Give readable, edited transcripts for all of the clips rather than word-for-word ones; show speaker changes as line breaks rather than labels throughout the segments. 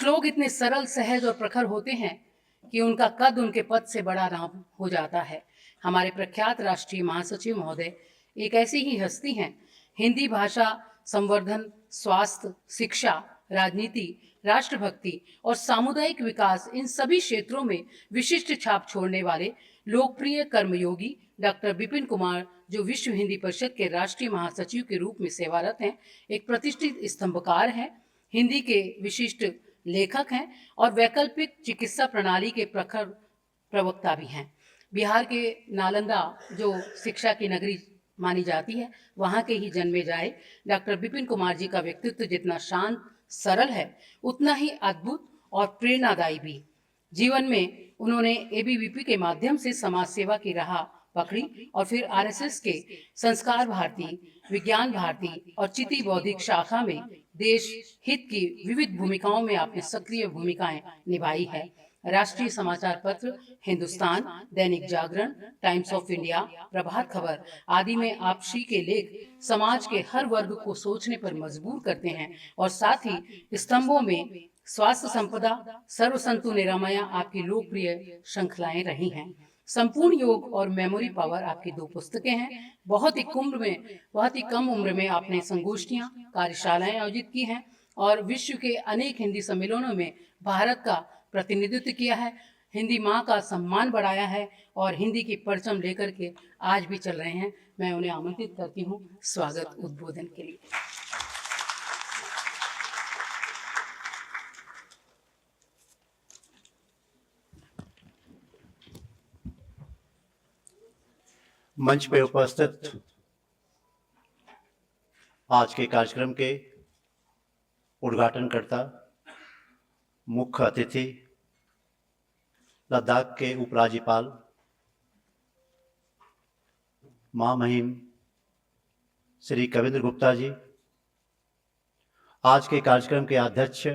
कुछ लोग इतने सरल, सहज और प्रखर होते हैं कि उनका कद उनके पद से बड़ा ना हो जाता है। हमारे प्रख्यात राष्ट्रीय महासचिव महोदय एक ऐसी ही हस्ती हैं। हिंदी भाषा संवर्धन, स्वास्थ्य, शिक्षा, राजनीति, राष्ट्रभक्ति और सामुदायिक विकास, इन सभी क्षेत्रों में विशिष्ट छाप छोड़ने वाले लोकप्रिय कर्मयोगी डॉक्टर विपिन कुमार, जो विश्व हिंदी परिषद के राष्ट्रीय महासचिव के रूप में सेवारत हैं, एक प्रतिष्ठित स्तंभकार हैं, हिंदी के विशिष्ट लेखक हैं और वैकल्पिक चिकित्सा प्रणाली के प्रखर प्रवक्ता भी हैं। बिहार के नालंदा, जो शिक्षा की नगरी मानी जाती है, वहाँ के ही जन्मे जाए डॉक्टर विपिन कुमार जी का व्यक्तित्व जितना शांत, सरल है, उतना ही अद्भुत और प्रेरणादायी भी। जीवन में उन्होंने एबीवीपी के माध्यम से समाज सेवा की राह पकड़ी और फिर आरएसएस के संस्कार भारती, विज्ञान भारती और चिति बौद्धिक शाखा में देश हित की विविध भूमिकाओं में आपने सक्रिय भूमिकाएं निभाई है। राष्ट्रीय समाचार पत्र Hindustan, Dainik Jagran, times of India, Prabhat Khabar आदि में आप श्री के लेख समाज के हर वर्ग को सोचने पर मजबूर करते हैं और साथ ही स्तंभों में स्वास्थ्य संपदा, सर्वसंतु निरामया आपकी लोकप्रिय श्रृंखलाएं रही हैं। संपूर्ण योग और मेमोरी पावर आपकी 2 पुस्तकें हैं। बहुत ही कम उम्र में आपने संगोष्ठियां, कार्यशालाएं आयोजित की हैं और विश्व के अनेक हिंदी सम्मेलनों में भारत का प्रतिनिधित्व किया है, हिंदी माँ का सम्मान बढ़ाया है और हिंदी की परचम लेकर के आज भी चल रहे हैं। मैं उन्हें आमंत्रित करती हूँ स्वागत उद्बोधन के लिए।
मंच पे उपस्थित आज के कार्यक्रम के उद्घाटनकर्ता, मुख्य अतिथि, लद्दाख के उपराज्यपाल महामहिम श्री कविंद्र गुप्ता जी, आज के कार्यक्रम के अध्यक्ष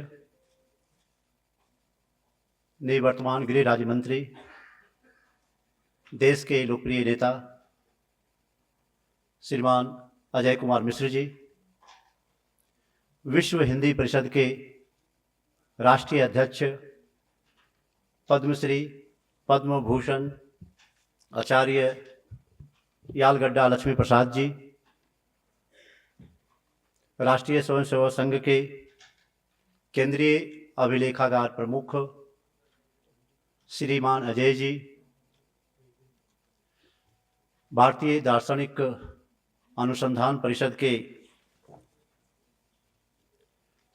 निवर्तमान गृह राज्य मंत्री, देश के लोकप्रिय नेता श्रीमान अजय कुमार मिश्र जी, विश्व हिंदी परिषद के राष्ट्रीय अध्यक्ष पद्मश्री, पद्म भूषण आचार्य यालगड्डा लक्ष्मी प्रसाद जी, राष्ट्रीय स्वयंसेवक संघ के केंद्रीय अभिलेखागार प्रमुख श्रीमान अजय जी, भारतीय दार्शनिक अनुसंधान परिषद के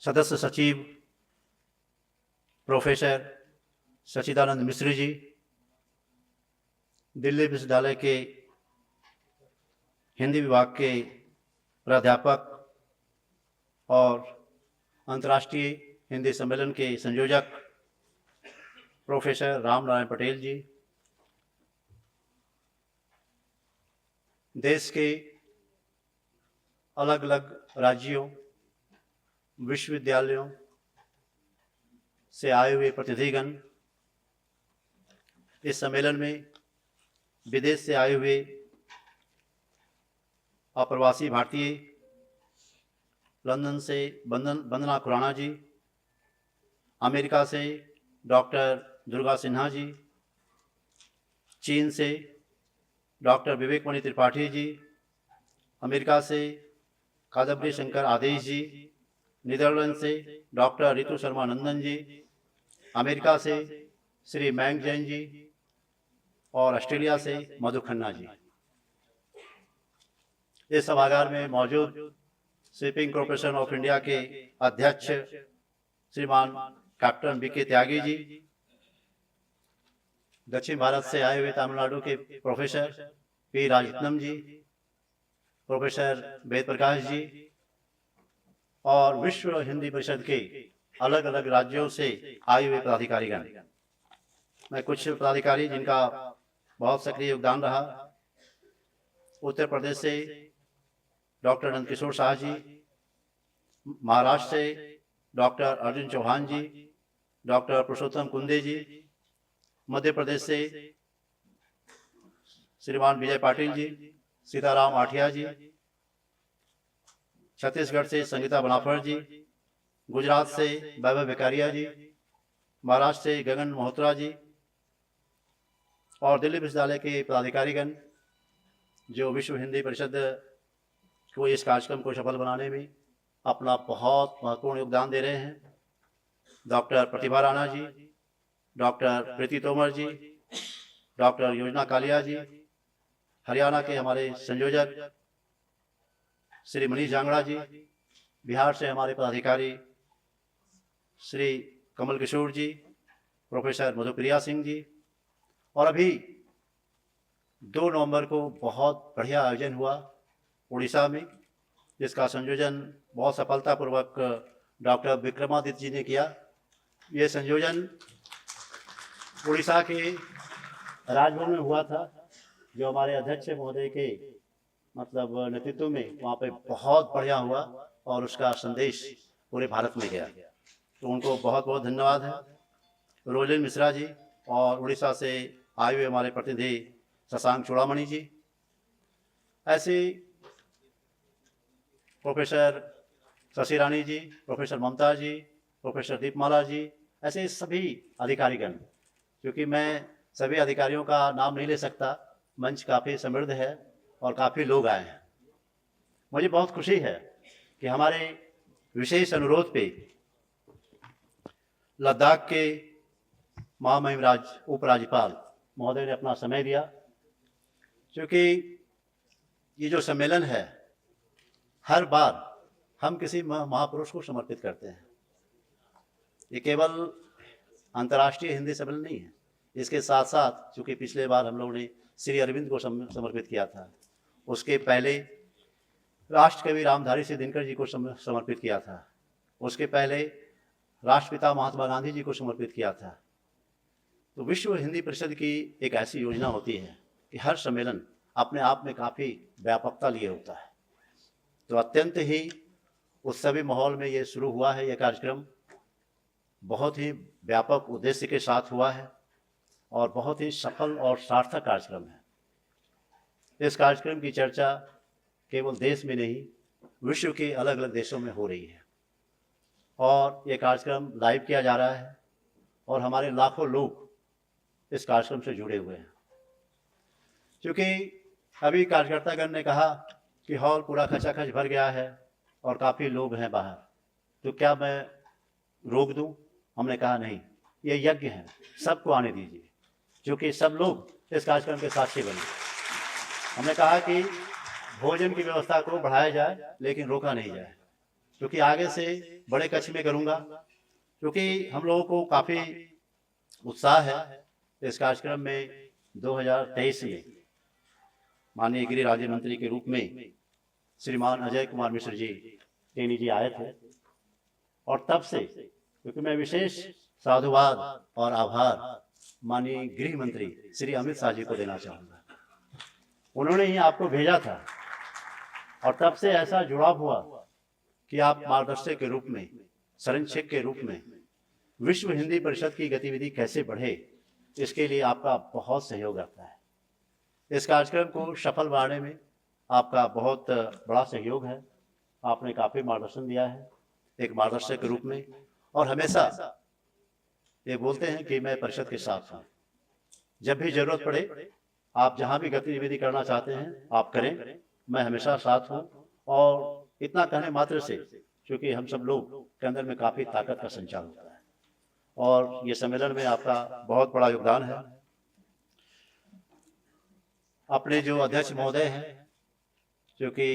सदस्य सचिव प्रोफेसर सच्चिदानंद मिश्र जी, दिल्ली विश्वविद्यालय के हिंदी विभाग के प्राध्यापक और अंतर्राष्ट्रीय हिंदी सम्मेलन के संयोजक प्रोफेसर राम नारायण पटेल जी, देश के अलग अलग राज्यों, विश्वविद्यालयों से आए हुए प्रतिनिधिगण, इस सम्मेलन में विदेश से आए हुए अप्रवासी भारतीय, लंदन से वंदना खुराना जी, अमेरिका से डॉक्टर दुर्गा सिन्हा जी, चीन से डॉक्टर विवेक मणि त्रिपाठी जी, अमेरिका से कादम्बरी शंकर आदेश जी, नीदरलैंड से डॉक्टर रितु शर्मा नंदन जी, अमेरिका से श्री मैंग जैन जी और ऑस्ट्रेलिया से मधु खन्ना जी। इस सभागार में मौजूद शिपिंग कॉर्पोरेशन ऑफ इंडिया के अध्यक्ष श्रीमान कैप्टन बीके त्यागी जी, दक्षिण भारत से आए हुए तमिलनाडु के प्रोफेसर पी राजरत्नम जी, प्रोफेसर वेद प्रकाश जी और विश्व हिंदी परिषद के अलग अलग राज्यों से आए हुए पदाधिकारीगण। मैं कुछ पदाधिकारी जिनका बहुत सक्रिय योगदान रहा, उत्तर प्रदेश से डॉक्टर नंदकिशोर शाह जी, महाराष्ट्र से डॉक्टर अर्जुन चौहान जी, डॉक्टर पुरुषोत्तम कुंदे जी, मध्य प्रदेश से श्रीमान विजय पाटिल जी, सीताराम आठिया जी, छत्तीसगढ़ से संगीता बनाफर जी, गुजरात से वैभव बेकारिया जी, महाराष्ट्र से गगन मल्होत्रा जी और दिल्ली विश्वविद्यालय के पदाधिकारीगण जो विश्व हिंदी परिषद को इस कार्यक्रम को सफल बनाने में अपना बहुत महत्वपूर्ण योगदान दे रहे हैं। डॉक्टर प्रतिभा राणा जी, डॉक्टर प्रीति तोमर जी, डॉक्टर योजना कालिया जी, हरियाणा के हमारे संयोजक श्री मनीष जांगड़ा जी, बिहार से हमारे पदाधिकारी श्री कमल किशोर जी, प्रोफेसर मधुप्रिया सिंह जी, और अभी 2 नवंबर को बहुत बढ़िया आयोजन हुआ उड़ीसा में, जिसका संयोजन बहुत सफलतापूर्वक डॉक्टर विक्रमादित्य जी ने किया। ये संयोजन उड़ीसा के राजभवन में हुआ था, जो हमारे अध्यक्ष महोदय के मतलब नेतृत्व में वहाँ पे बहुत बढ़िया हुआ और उसका संदेश पूरे भारत में गया, तो उनको बहुत बहुत धन्यवाद है। रोलिन मिश्रा जी और उड़ीसा से आए हुए हमारे प्रतिनिधि शशांक चूड़ामणि जी, ऐसे प्रोफेसर शशि रानी जी, प्रोफेसर ममता जी, प्रोफेसर दीपमाला जी, ऐसे सभी अधिकारीगण, क्योंकि मैं सभी अधिकारियों का नाम नहीं ले सकता, मंच काफ़ी समृद्ध है और काफ़ी लोग आए हैं। मुझे बहुत खुशी है कि हमारे विशेष अनुरोध पे लद्दाख के महामहिम उपराज्यपाल महोदय ने अपना समय दिया, क्योंकि ये जो सम्मेलन है हर बार हम किसी महापुरुष को समर्पित करते हैं। ये केवल अंतर्राष्ट्रीय हिंदी सम्मेलन नहीं है, इसके साथ साथ चूँकि पिछले बार हम लोगों ने श्री अरविंद को समर्पित किया था, उसके पहले राष्ट्रकवि रामधारी सिंह दिनकर जी को समर्पित किया था, उसके पहले राष्ट्रपिता महात्मा गांधी जी को समर्पित किया था। तो विश्व हिंदी परिषद की एक ऐसी योजना होती है कि हर सम्मेलन अपने आप में काफ़ी व्यापकता लिए होता है, तो अत्यंत ही उत्सवी माहौल में ये शुरू हुआ है। यह कार्यक्रम बहुत ही व्यापक उद्देश्य के साथ हुआ है और बहुत ही सफल और सार्थक कार्यक्रम है। इस कार्यक्रम की चर्चा केवल देश में नहीं, विश्व के अलग अलग देशों में हो रही है और ये कार्यक्रम लाइव किया जा रहा है और हमारे लाखों लोग इस कार्यक्रम से जुड़े हुए हैं। क्योंकि अभी कार्यकर्तागण ने कहा कि हॉल पूरा खचाखच भर गया है और काफ़ी लोग हैं बाहर, तो क्या मैं रोक दूं? हमने कहा नहीं, ये यज्ञ है, सबको आने दीजिए, क्योंकि सब लोग इस कार्यक्रम के साक्षी बने। हमने कहा कि भोजन की व्यवस्था को बढ़ाया जाए, लेकिन रोका नहीं जाए, क्योंकि आगे से बड़े कक्ष में करूँगा, क्योंकि हम लोगों को काफ़ी उत्साह है। इस कार्यक्रम में 2023 में माननीय गृह राज्य मंत्री के रूप में श्रीमान अजय कुमार मिश्र जी टेनी जी आए थे, और तब से क्योंकि मैं विशेष साधुवाद और आभार माननीय गृह मंत्री श्री अमित शाह जी को देना चाहूँगा। उन्होंने ही आपको भेजा था और तब से ऐसा जुड़ाव हुआ कि आप मार्गदर्शक के रूप में, संरक्षक के रूप में विश्व हिंदी परिषद की गतिविधि कैसे बढ़े, इसके लिए आपका बहुत सहयोग रहता है। इस कार्यक्रम को सफल बनाने में आपका बहुत बड़ा सहयोग है। आपने काफ़ी मार्गदर्शन दिया है एक मार्गदर्शक के रूप में, और हमेशा ये बोलते हैं कि मैं परिषद के साथ हूँ, जब भी जरूरत पड़े आप जहाँ भी गतिविधि करना चाहते हैं आप करें, मैं हमेशा साथ हूँ। और इतना कहने मात्र से, क्योंकि हम सब लोग के अंदर में काफ़ी ताकत का संचार होता है और ये सम्मेलन में आपका बहुत बड़ा योगदान है। अपने जो अध्यक्ष महोदय हैं, क्योंकि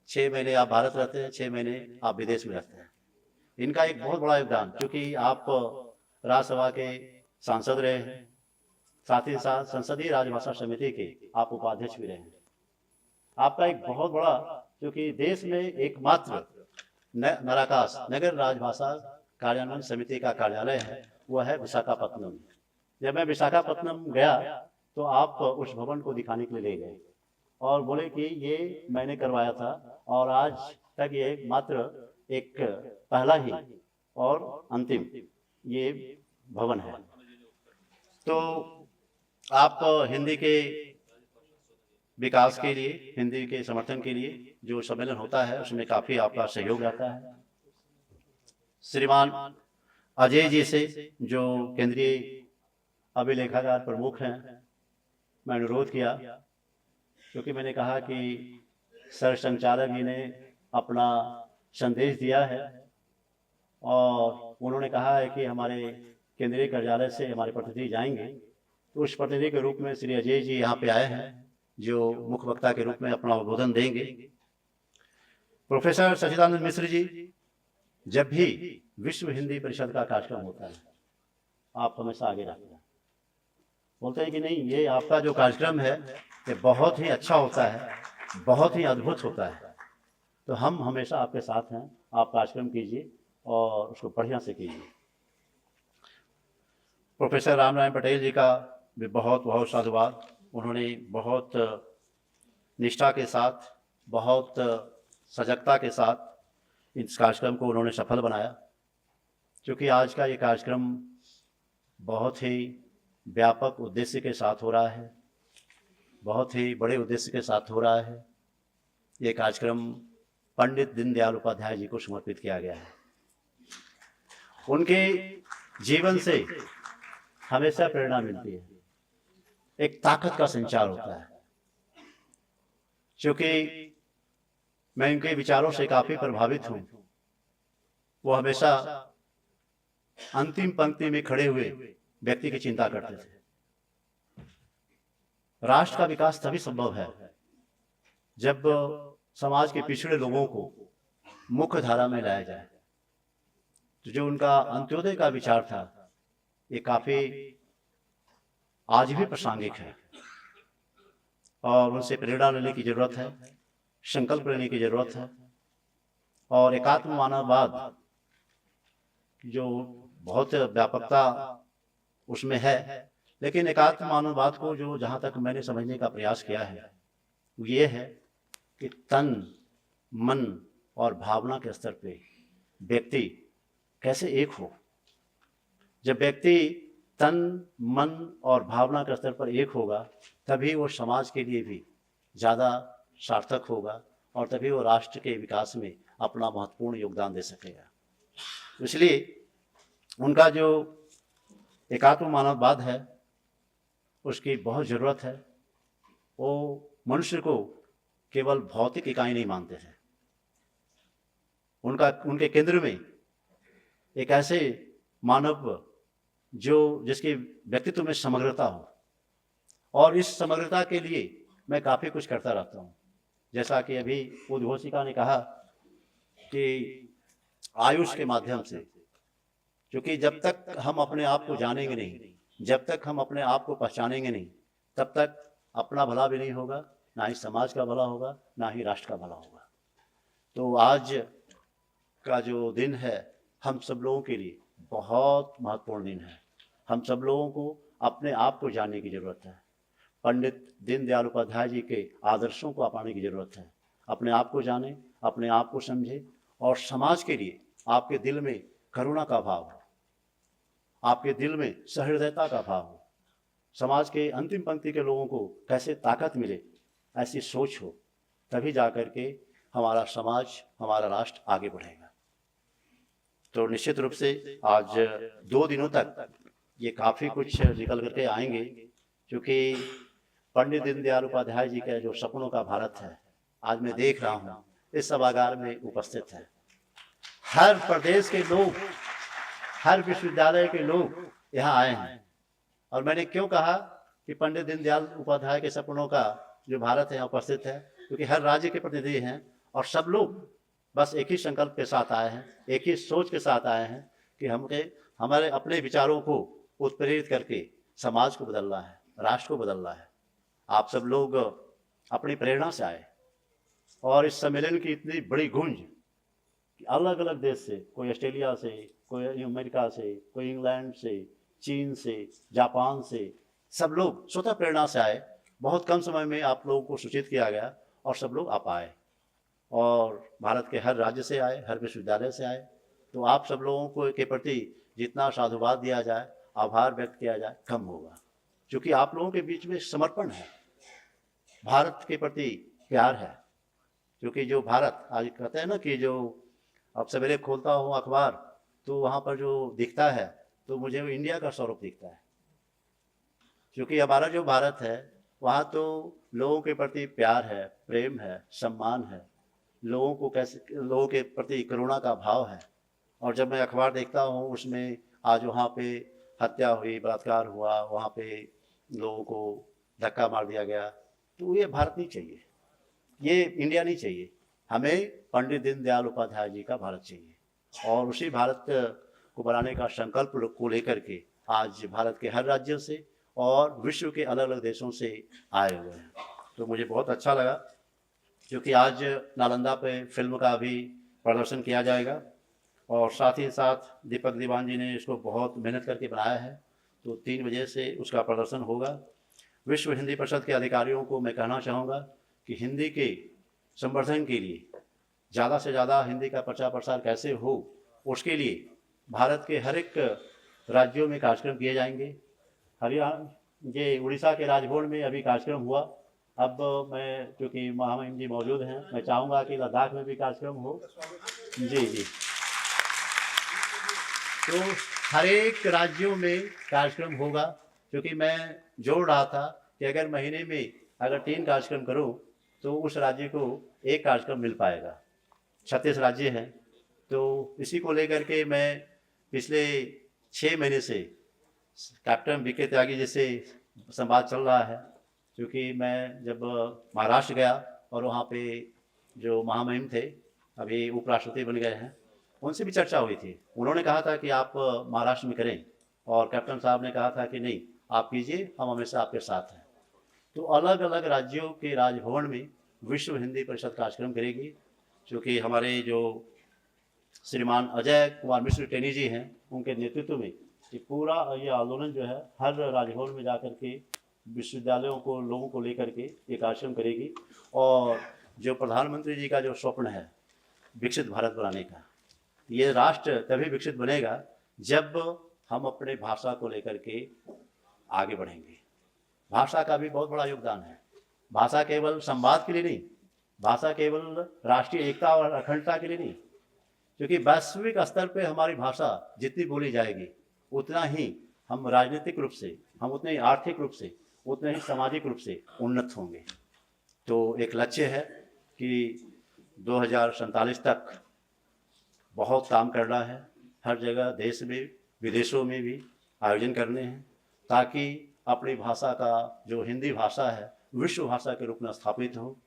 6 महीने आप भारत रहते हैं, 6 महीने आप विदेश में रहते हैं, इनका एक बहुत बड़ा योगदान, क्योंकि आप राज्यसभा के सांसद रहे हैं, साथ ही साथ संसदीय राजभाषा समिति के आप उपाध्यक्ष भी रहे हैं। आपका एक बहुत बड़ा, क्योंकि देश में एकमात्र नराकास नगर राजभाषा कार्यान्वयन समिति का कार्यालय है, वह है विशाखापत्तनम। जब मैं विशाखापत्तनम गया तो आप उस भवन को दिखाने के लिए ले गए और बोले कि ये मैंने करवाया था और आज तक ये मात्र एक पहला ही और अंतिम ये भवन है। तो आप हिंदी के विकास के लिए, हिंदी के समर्थन के लिए जो सम्मेलन होता है उसमें काफ़ी आपका सहयोग रहता है। श्रीमान अजय जी से, जो केंद्रीय अभिलेखागार प्रमुख हैं, मैं अनुरोध किया, क्योंकि मैंने कहा कि सर संचालक जी ने अपना संदेश दिया है और उन्होंने कहा है कि हमारे केंद्रीय कार्यालय से हमारे प्रतिनिधि जाएंगे, तो उस प्रतिनिधि के रूप में श्री अजय जी यहाँ पे आए हैं, जो मुख्य वक्ता के रूप में अपना उद्बोधन देंगे। प्रोफेसर सच्चिदानंद मिश्र जी, जब भी विश्व हिंदी परिषद का कार्यक्रम होता है आप हमेशा आगे रहते हैं, बोलते हैं कि नहीं, ये आपका जो कार्यक्रम है ये बहुत ही अच्छा होता है, बहुत ही अद्भुत होता है, तो हम हमेशा आपके साथ हैं, आप कार्यक्रम कीजिए और उसको बढ़िया से कीजिए। प्रोफेसर राम नारायण पटेल जी का भी बहुत बहुत साधुवाद, उन्होंने बहुत निष्ठा के साथ, बहुत सजगता के साथ इस कार्यक्रम को उन्होंने सफल बनाया, क्योंकि आज का ये कार्यक्रम बहुत ही व्यापक उद्देश्य के साथ हो रहा है, बहुत ही बड़े उद्देश्य के साथ हो रहा है। ये कार्यक्रम पंडित दीनदयाल उपाध्याय जी को समर्पित किया गया है। उनके जीवन से हमेशा प्रेरणा मिलती है, एक ताकत का संचार होता है, क्योंकि मैं उनके विचारों से काफी प्रभावित हूं। वो हमेशा अंतिम पंक्ति में खड़े हुए व्यक्ति की चिंता करते थे। राष्ट्र का विकास तभी संभव है जब समाज के पिछड़े लोगों को मुख्य धारा में लाया जाए। तो जो उनका अंत्योदय का विचार था, ये काफी आज भी प्रासंगिक है और उनसे प्रेरणा लेने की जरूरत है, संकल्प लेने की जरूरत है। और एकात्म मानववाद जो बहुत व्यापकता उसमें है, लेकिन एकात्म मानववाद को जो जहाँ तक मैंने समझने का प्रयास किया है वो ये है कि तन, मन और भावना के स्तर पे व्यक्ति कैसे एक हो। जब व्यक्ति तन, मन और भावना के स्तर पर एक होगा, तभी वो समाज के लिए भी ज़्यादा सार्थक होगा और तभी वो राष्ट्र के विकास में अपना महत्वपूर्ण योगदान दे सकेगा। इसलिए उनका जो एकात्म मानववाद है उसकी बहुत ज़रूरत है। वो मनुष्य को केवल भौतिक इकाई नहीं मानते थे, उनके केंद्र में एक ऐसे मानव जिसके व्यक्तित्व में समग्रता हो, और इस समग्रता के लिए मैं काफ़ी कुछ करता रहता हूँ। जैसा कि अभी उद्घोषिका ने कहा कि आयुष के माध्यम से, क्योंकि जब तक हम अपने आप को जानेंगे नहीं, जब तक हम अपने आप को पहचानेंगे नहीं, तब तक अपना भला भी नहीं होगा, ना ही समाज का भला होगा, ना ही राष्ट्र का भला होगा। तो आज का जो दिन है हम सब लोगों के लिए बहुत महत्वपूर्ण दिन है। हम सब लोगों को अपने आप को जानने की ज़रूरत है। पंडित दीनदयाल उपाध्याय जी के आदर्शों को अपनाने की ज़रूरत है। अपने आप को जाने, अपने आप को समझे और समाज के लिए आपके दिल में करुणा का भाव हो, आपके दिल में सहृदयता का भाव हो, समाज के अंतिम पंक्ति के लोगों को कैसे ताकत मिले, ऐसी सोच हो, तभी जाकर के हमारा समाज, हमारा राष्ट्र आगे बढ़ेगा। तो निश्चित रूप से आज 2 दिनों तक ये काफ़ी कुछ निकल करके आएंगे, क्योंकि पंडित दीनदयाल उपाध्याय जी का जो सपनों का भारत है, आज मैं देख रहा हूँ इस सभागार में उपस्थित है। हर प्रदेश के लोग, हर विश्वविद्यालय के लोग यहाँ आए हैं। और मैंने क्यों कहा कि पंडित दीनदयाल उपाध्याय के सपनों का जो भारत है यहाँ उपस्थित है, क्योंकि हर राज्य के प्रतिनिधि हैं और सब लोग बस एक ही संकल्प के साथ आए हैं, एक ही सोच के साथ आए हैं कि हमारे अपने विचारों को उत्प्रेरित करके समाज को बदलना है, राष्ट्र को बदलना है। आप सब लोग अपनी प्रेरणा से आए और इस सम्मेलन की इतनी बड़ी गूंज कि अलग अलग देश से, कोई ऑस्ट्रेलिया से, कोई अमेरिका से, कोई इंग्लैंड से, चीन से, जापान से, सब लोग स्वतः प्रेरणा से आए। बहुत कम समय में आप लोगों को सूचित किया गया और सब लोग आप आए और भारत के हर राज्य से आए, हर विश्वविद्यालय से आए। तो आप सब लोगों को के प्रति जितना साधुवाद दिया जाए, आभार व्यक्त किया जाए, कम होगा, क्योंकि आप लोगों के बीच में समर्पण है, भारत के प्रति प्यार है। क्योंकि जो भारत आज कहते हैं ना कि जो अब सवेरे खोलता हूँ अखबार तो वहाँ पर जो दिखता है तो मुझे वो इंडिया का स्वरूप दिखता है, क्योंकि हमारा जो भारत है वहाँ तो लोगों के प्रति प्यार है, प्रेम है, सम्मान है, लोगों के प्रति करुणा का भाव है। और जब मैं अखबार देखता हूँ उसमें आज वहाँ पे हत्या हुई, बलात्कार हुआ, वहाँ पे लोगों को धक्का मार दिया गया, तो ये भारत नहीं चाहिए, ये इंडिया नहीं चाहिए। हमें पंडित दीनदयाल उपाध्याय जी का भारत चाहिए और उसी भारत को बनाने का संकल्प को लेकर के आज भारत के हर राज्य से और विश्व के अलग अलग देशों से आए हुए हैं। तो मुझे बहुत अच्छा लगा, क्योंकि आज नालंदा पे फिल्म का भी प्रदर्शन किया जाएगा और साथ ही साथ दीपक दीवान जी ने इसको बहुत मेहनत करके बनाया है। तो 3 बजे से उसका प्रदर्शन होगा। विश्व हिंदी परिषद के अधिकारियों को मैं कहना चाहूँगा कि हिंदी के संवर्धन के लिए ज़्यादा से ज़्यादा हिंदी का प्रचार प्रसार कैसे हो, उसके लिए भारत के हर एक राज्यों में कार्यक्रम किए जाएंगे। हरियाणा ये उड़ीसा के राजभवन में अभी कार्यक्रम हुआ। अब मैं, क्योंकि महामहिम जी मौजूद हैं, मैं चाहूँगा कि लद्दाख में भी कार्यक्रम हो। जी जी, तो हर एक राज्यों में कार्यक्रम होगा, क्योंकि मैं जोड़ रहा था कि अगर महीने में अगर 3 कार्यक्रम करूं तो उस राज्य को एक कार्यक्रम मिल पाएगा। 36 राज्य हैं, तो इसी को लेकर के मैं पिछले 6 महीने से कैप्टन बीके त्यागी जी से संवाद चल रहा है, क्योंकि मैं जब महाराष्ट्र गया और वहाँ पे जो महामहिम थे, अभी उपराष्ट्रपति बन गए हैं, उनसे भी चर्चा हुई थी। उन्होंने कहा था कि आप महाराष्ट्र में करें और कैप्टन साहब ने कहा था कि नहीं, आप कीजिए, हम हमेशा आपके साथ हैं। तो अलग अलग राज्यों के राजभवन में विश्व हिंदी परिषद कार्यक्रम करेगी, क्योंकि हमारे जो श्रीमान अजय कुमार मिश्र टेनी जी हैं, उनके नेतृत्व में ये पूरा ये आंदोलन जो है हर राजभवन में जाकर के विश्वविद्यालयों को, लोगों को लेकर के ये कार्यक्रम करेगी। और जो प्रधानमंत्री जी का जो स्वप्न है विकसित भारत बनाने का, ये राष्ट्र तभी विकसित बनेगा जब हम अपने भाषा को लेकर के आगे बढ़ेंगे। भाषा का भी बहुत बड़ा योगदान है। भाषा केवल संवाद के लिए नहीं, भाषा केवल राष्ट्रीय एकता और अखंडता के लिए नहीं, क्योंकि वैश्विक स्तर पे हमारी भाषा जितनी बोली जाएगी उतना ही हम राजनीतिक रूप से, हम उतने ही आर्थिक रूप से, उतने ही सामाजिक रूप से उन्नत होंगे। तो एक लक्ष्य है कि 2047 तक बहुत काम करना है, हर जगह देश में विदेशों में भी आयोजन करने हैं, ताकि अपनी भाषा का जो हिंदी भाषा है विश्व भाषा के रूप में स्थापित हो।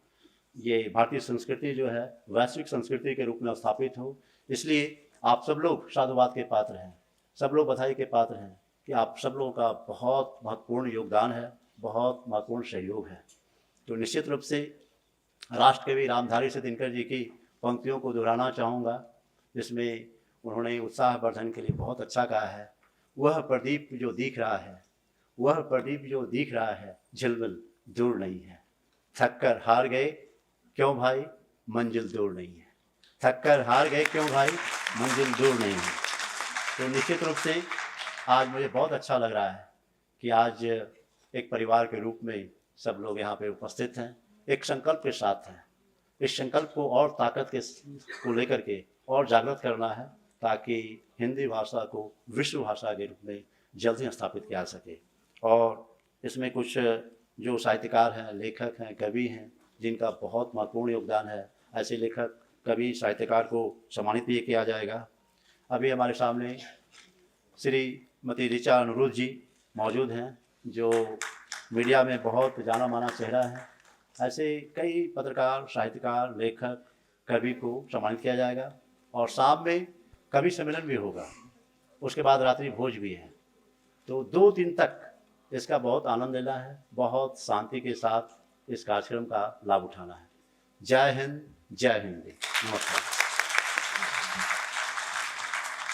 ये भारतीय संस्कृति जो है वैश्विक संस्कृति के रूप में स्थापित हो। इसलिए आप सब लोग साधुवाद के पात्र हैं, सब लोग बधाई के पात्र हैं कि आप सब लोगों का बहुत महत्वपूर्ण योगदान है, बहुत महत्वपूर्ण सहयोग है। तो निश्चित रूप से राष्ट्रकवि रामधारी सिंह दिनकर जी की पंक्तियों को दोहराना चाहूँगा, जिसमें उन्होंने उत्साहवर्धन के लिए बहुत अच्छा कहा है। वह प्रदीप जो दिख रहा है, वह प्रदीप जो दिख रहा है, झिलमिल दूर नहीं है। थक कर हार गए क्यों भाई, मंजिल दूर नहीं है। थक कर हार गए क्यों भाई, मंजिल दूर नहीं है। तो निश्चित रूप से आज मुझे बहुत अच्छा लग रहा है कि आज एक परिवार के रूप में सब लोग यहाँ पे उपस्थित हैं, एक संकल्प के साथ हैं। इस संकल्प को और ताकत को लेकर के और जागृत करना है, ताकि हिंदी भाषा को विश्व भाषा के रूप में जल्द ही स्थापित किया सके। और इसमें कुछ जो साहित्यकार हैं, लेखक हैं, कवि हैं, जिनका बहुत महत्वपूर्ण योगदान है, ऐसे लेखक, कवि, साहित्यकार को सम्मानित भी किया जाएगा। अभी हमारे सामने श्रीमती ऋचा अनुरुद्ध जी मौजूद हैं, जो मीडिया में बहुत जाना माना चेहरा है। ऐसे कई पत्रकार, साहित्यकार, लेखक, कवि को सम्मानित किया जाएगा। और शाम में कवि सम्मेलन भी होगा, उसके बाद रात्रि भोज भी है। तो 2 दिन तक इसका बहुत आनंद लेना है, बहुत शांति के साथ इस कार्यक्रम का लाभ उठाना है। जय हिंद, जय हिंदी। नमस्कार।